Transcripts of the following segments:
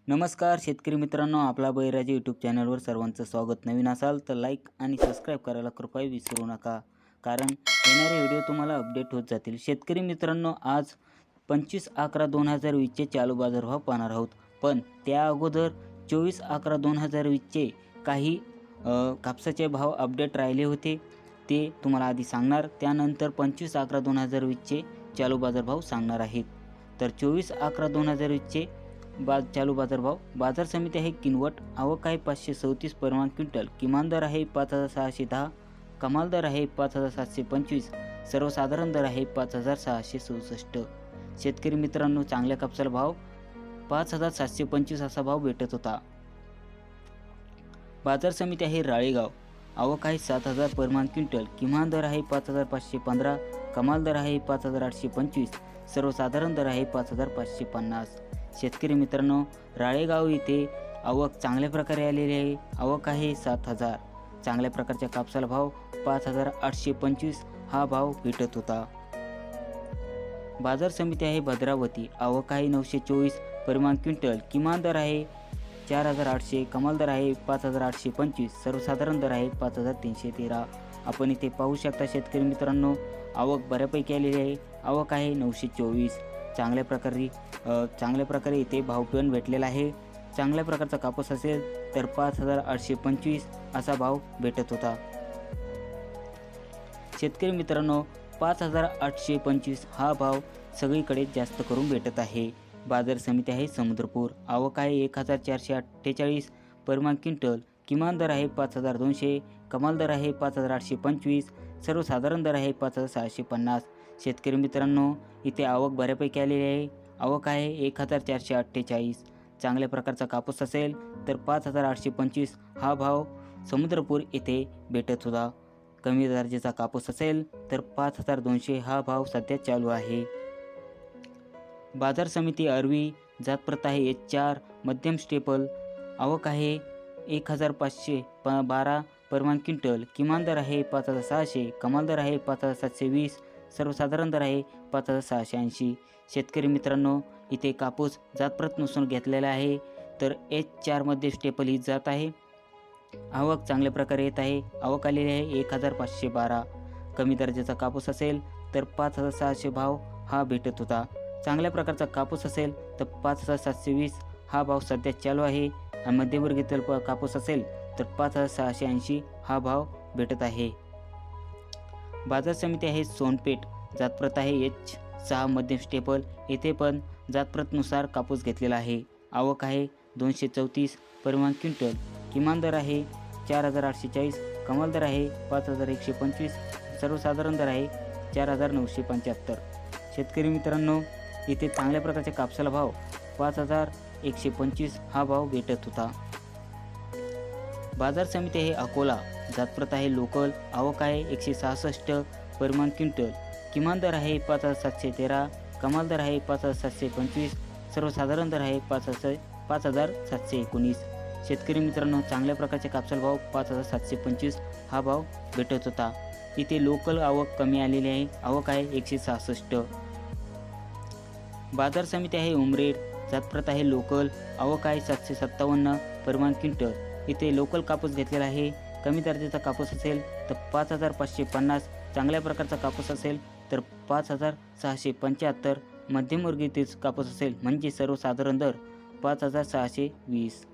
नमस्कार शेतकरी मित्रांनो, आपला बळीराजा यूट्यूब चॅनलवर सर्वांचं स्वागत. नवीन असाल तर लाईक आणि सबस्क्राईब करायला कृपया विसरू नका, कारण येणारे व्हिडिओ तुम्हाला अपडेट होत जातील. शेतकरी मित्रांनो, आज 25/11/2020चे चालू बाजारभाव पाहणार आहोत. पण त्या अगोदर 24/11/2020चे काही कापसाचे भाव अपडेट राहिले होते, ते तुम्हाला आधी सांगणार. त्यानंतर 25/11/2020चे चालू बाजारभाव सांगणार आहेत. तर 24/11/2020चे चालू बाजारभाव. बाजार समिती आहे किनवट. आवक आहे 537 परिमाण क्विंटल. किमान दर आहे 5,610. कमाल दर आहे 5,725. सर्वसाधारण दर आहे 5,667. शेतकरी मित्रांनो, चांगल्या कापसाला भाव 5,725 असा भाव भेटत होता. बाजार समिती आहे राळेगाव. आवक आहे 7,000 परिमाण क्विंटल. किमान दर आहे 5,515. कमाल दर आहे 5,825. सर्वसाधारण दर आहे 5,550. शेतकरी मित्रांनो, राळेगाव येथे आवक चांगल्या प्रकारे आलेली आहे. आवक आहे 7,000. चांगल्या प्रकारच्या कापसाला भाव 5,825 हा भाव भेटत होता. बाजार समिती आहे भद्रावती. आवक आहे 924 परिमाण क्विंटल. किमान दर आहे 4,800. कमाल दर आहे 5,825. सर्वसाधारण दर आहे 5,313. आपण इथे पाहू शकता शेतकरी मित्रांनो, आवक बऱ्यापैकी आलेली आहे. आवक आहे 924. चांगल्या प्रकारे इथे भाव पण भेटलेला आहे. चांगल्या प्रकारचा कापूस असेल तर 5,825 असा भाव भेटत होता. शेतकरी मित्रांनो, 5,825 हा भाव सगळीकडे जास्त करून भेटत आहे. बाजार समिती आहे समुद्रपूर. आवक आहे 1,448 परिमाण क्विंटल. किमान दर आहे 5,200. कमाल दर आहे 5,825. सर्वसाधारण दर आहे 5,650. शेतकरी मित्रांनो, इथे आवक बऱ्यापैकी आलेली आहे. आवक आहे 1,448. चांगल्या प्रकारचा कापूस असेल तर 5,825 हा भाव समुद्रपूर येथे भेटत होता. कमी दर्जाचा कापूस असेल तर 5,200 हा भाव सध्या चालू आहे. बाजार समिती अरवी. जातप्रत आहे H4 मध्यम स्टेपल. आवक आहे 1,512 परिमाण क्विंटल. किमान दर आहे 5,600. कमाल दर आहे 5,720. सर्वसाधारण दर आहे 5,680. शेतकरी मित्रांनो, इथे कापूस जातप्रतनुसार घेतलेला आहे. तर H4 मध्ये स्टेपल ही जात आहे. आवक चांगल्या प्रकारे येत आहे. आवक आलेली आहे 1,512. कमी दर्जाचा कापूस असेल तर 5,600 भाव हा भेटत होता. चांगल्या प्रकारचा कापूस असेल तर 5,720 हा भाव सध्या चालू आहे. आणि मध्यमवर्गीय कापूस असेल तर 5,680 हा भाव भेटत आहे. बाजार समिती आहे सोनपेठ. जातप्रत आहे H6 मध्यम स्टेपल. येथे पण जातप्रतनुसार कापूस घेतलेला आहे. आवक आहे 234 परिमाण क्विंटल. किमान दर आहे 4,840. कमाल दर आहे 5,125. सर्वसाधारण दर आहे 4,975. शेतकरी मित्रांनो, इथे चांगल्या प्रकारच्या कापसाला भाव 5,125 हा भाव भेटत होता. बाजार समिती आहे अकोला. जातप्रत आहे लोकल. आवक आहे 166 परिमाण क्विंटल. किमान दर आहे 5,713. कमाल दर आहे 5,725. सर्वसाधारण दर आहे 5,719. शेतकरी मित्रांनो, चांगल्या प्रकारच्या कापसाला भाव 5,725 हा भाव भेटत होता. इथे लोकल आवक कमी आलेली आहे. आवक आहे 166. बाजार समिती आहे उमरेड. जातप्रत आहे लोकल. आवक आहे 757 परिमाण क्विंटल. इथे लोकल कापूस घेतलेला आहे. कमी दर्जाचा कापूस असेल तर 5,550. चांगल्या प्रकारचा कापूस असेल तर 5,675. मध्यमवर्गीय कापूस असेल म्हणजे सर्वसाधारण दर 5,620.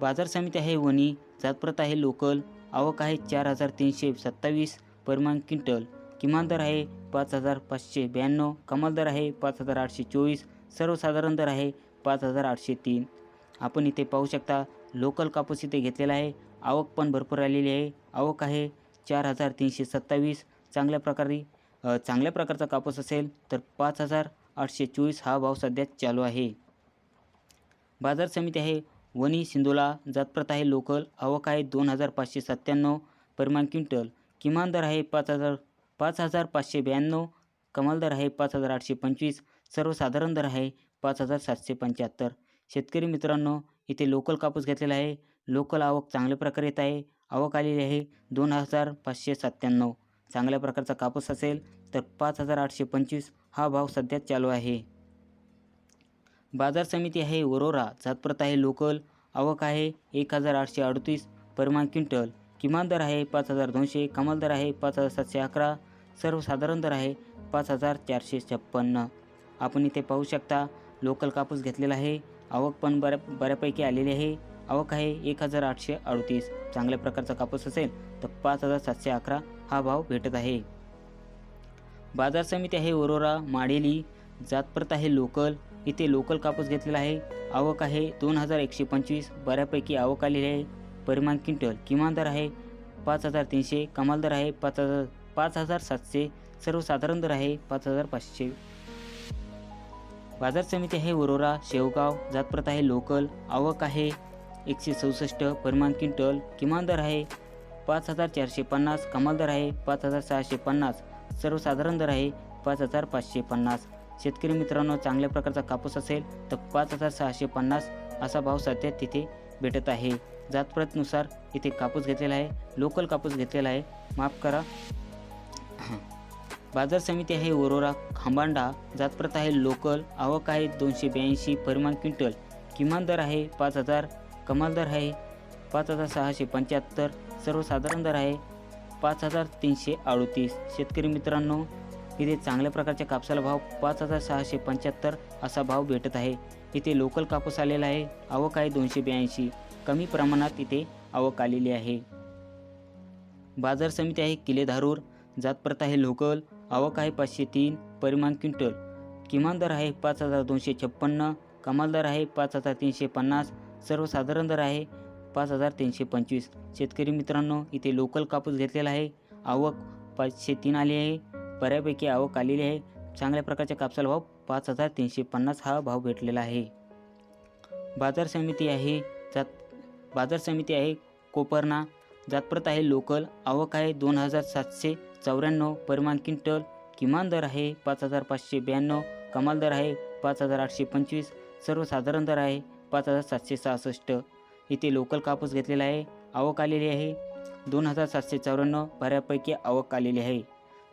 बाजार समिती आहे वणी. जातप्रत आहे लोकल. आवक आहे 4,327 परिमाण क्विंटल. किमान दर आहे 5,592. कमाल दर आहे 5,824. सर्वसाधारण दर आहे 5,803. आपण इथे पाहू शकता लोकल कापूस इथे घेतलेला आहे. आवक पण भरपूर आलेली आहे. आवक आहे 4,327. चांगल्या प्रकारचा कापूस असेल तर 5,824 हा भाव सध्या चालू आहे. बाजार समिती आहे वणी सिंदोला. जातप्रत आहे लोकल. आवक आहे 2,597 परिमाण क्विंटल. किमान दर आहे 5,592. कमाल दर आहे 5,825. सर्वसाधारण दर आहे 5,775. शेतकरी मित्रांनो, इथे लोकल कापूस घेतलेला आहे. लोकल आवक चांगल्या प्रकारे येत आहे. आवक आलेली आहे 2,597. चांगल्या प्रकारचा कापूस असेल तर 5,825 हा भाव सध्या चालू आहे. बाजार समिती आहे वरोरा, जातप्रत आहे लोकल, आवक आहे 1838 परिमाण क्विंटल, किमान दर आहे 5200, कमाल दर आहे 5711, सर्वसाधारण दर आहे 5456. आपण इथे पाहू शकता लोकल कापूस घेतलेला आहे. आवक पण बऱ्यापैकी आलेली आहे. आवक आहे 1838. चांगल्या प्रकारचा कापूस असेल तर 5711 हा भाव भेटत आहे. बाजार समिती आहे वरोरा, माडेली, जातप्रत आहे लोकल. इथे लोकल कापूस घेतलेला आहे. आवक आहे 2125, बऱ्यापैकी आवक आलेली आहे. परिमाण क्विंटल, किमान दर आहे 5300, कमाल दर आहे 5700, सर्वसाधारण दर आहे 5500. बाजार समिती आहे वरोरा, शेवगाव, जातप्रत आहे लोकल. आवक आहे 164 परिमाण क्विंटल, किमान दर आहे 5450, कमाल दर आहे 5650, सर्वसाधारण दर आहे 5550. शेतकरी मित्रांनो, चांगल्या प्रकारचा कापूस असेल तर 5650 असा भाव सध्या तिथे भेटत आहे. जातप्रतनुसार इथे कापूस घेतलेला आहे, लोकल कापूस घेतलेला आहे, माफ करा. बाजार समिती आहे वरोरा, खांबांडा, जातप्रत आहे लोकल. आवक आहे 282 परिमाण क्विंटल, किमान दर आहे 5000, कमाल दर आहे 5675, सर्वसाधारण दर आहे 5338. शेतकरी मित्रांनो, इथे चांगल्या प्रकारच्या कापसाला भाव 5675 असा भाव भेटत आहे. इथे लोकल कापूस आलेला आहे. आवक आहे 282, कमी प्रमाणात इथे आवक आलेली आहे. बाजार समिती आहे किले धारूर, जातप्रत आहे लोकल. आवक आहे 503 परिमाण क्विंटल, किमान दर आहे 5256, कमाल दर आहे 5350, सर्वसाधारण दर आहे 5325. शेतकरी मित्रांनो, इथे लोकल कापूस घेतलेला आहे. आवक 503 आली आहे, बऱ्यापैकी आवक आलेली आहे. चांगल्या प्रकारच्या कापसाला भाव 5350 हा भाव भेटलेला आहे. बाजार समिती आहे कोपरना, जातप्रत आहे लोकल. आवक आहे 2794 परिमाण क्विंटल, किमान दर आहे 5592, कमाल दर आहे 5825, सर्वसाधारण दर आहे 5766. इथे लोकल कापूस घेतलेला आहे. आवक आलेली आहे 2794, बऱ्यापैकी आवक आलेली आहे.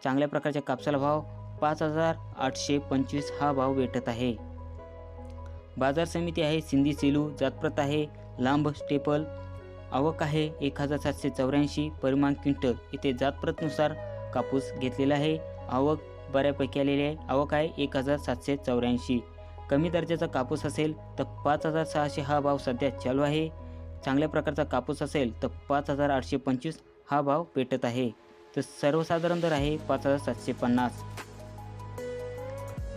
चांगल्या प्रकारच्या कापसाला भाव 5825 हा भाव भेटत आहे. बाजार समिती आहे सिंधी सेलू, जातप्रत आहे लांब स्टेपल. आवक आहे 1784 परिमाण क्विंटल. इथे जातप्रतनुसार कापूस घेतलेला आहे. आवक बऱ्यापैकी आलेली आहे. आवक आहे 1784. कमी दर्जाचा कापूस असेल तर 5600 हा भाव सध्या चालू आहे. चांगल्या प्रकारचा कापूस असेल तर 5825 हा भाव भेटत आहे. तर सर्वसाधारण दर आहे 5750.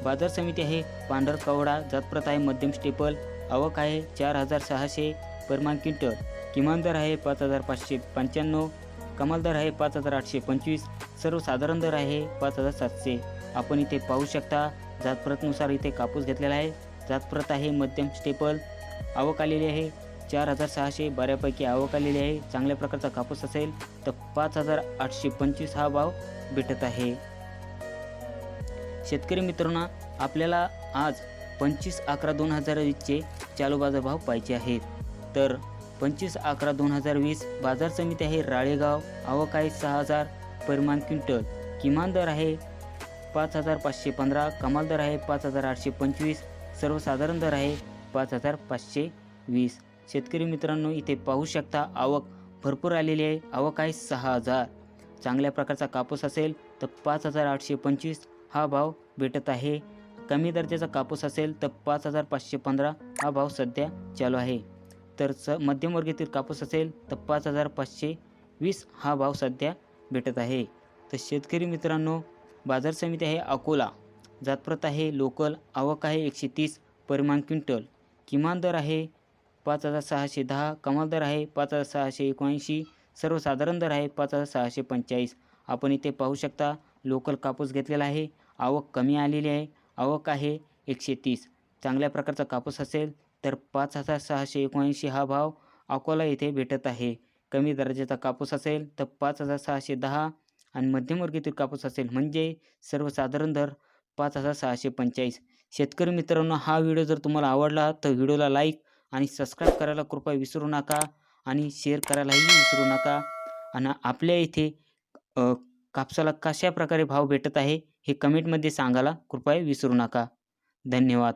बाजार समिती आहे पांढरकवडा, जातप्रत आहे मध्यम स्टेपल. आवक आहे 4600 परिमाण क्विंटल, किमान दर आहे 5595, कमाल दर आहे 5825, सर्वसाधारण दर आहे 5700. आपण इथे पाहू शकता जातप्रतनुसार इथे कापूस घेतलेला आहे. जातप्रत आहे मध्यम स्टेपल. आवक आलेली आहे 4600, बऱ्यापैकी आवक आलेली आहे. चांगल्या प्रकारचा कापूस असेल तर 5825 हा भाव भेटत आहे. शेतकरी मित्रांनो, आपल्याला आज 25/11/2020 चालू बाजार भाव पाहिजे आहेत. तर 25/11/2020 बाजार समिती आहे राळेगाव. आवक आहे 6000 परिमाण क्विंटल, किमान दर आहे 5515, कमाल दर आहे 5825, सर्वसाधारण दर आहे 5520. शेतकरी मित्रांनो, इथे पाहू शकता आवक भरपूर आलेली आहे. आवक आहे 6000. चांगल्या प्रकारचा कापूस असेल तर 5825 हा भाव भेटत आहे. कमी दर्जाचा कापूस असेल तर 5515 हा भाव सध्या चालू आहे. तर मध्यमवर्गीतील कापूस असेल तर 5520 हा भाव सध्या भेटत आहे. तर शेतकरी मित्रांनो, बाजार समिती आहे अकोला, जातप्रत आहे लोकल. आवक आहे 130 परिमाण क्विंटल, किमान दर आहे 5610, कमाल दर आहे 5679, सर्वसाधारण दर आहे 5645. आपण इथे पाहू शकता लोकल कापूस घेतलेला आहे. आवक कमी आलेली आहे. आवक आहे 130. चांगल्या प्रकारचा कापूस असेल तर 5679 हा भाव अकोला येथे भेटत आहे. कमी दर्जाचा कापूस असेल तर 5610 आणि मध्यमवर्गीतील कापूस असेल म्हणजे सर्वसाधारण दर 5645. शेतकरी मित्रांनो, हा व्हिडिओ जर तुम्हाला आवडला तर व्हिडिओला लाईक आणि सबस्क्राईब करायला कृपया विसरू नका आणि शेअर करायलाही विसरू नका. आणि आपल्या इथे कापसाला कशा प्रकारे भाव भेटत आहे हे कमेंटमध्ये सांगायला कृपया विसरू नका. धन्यवाद.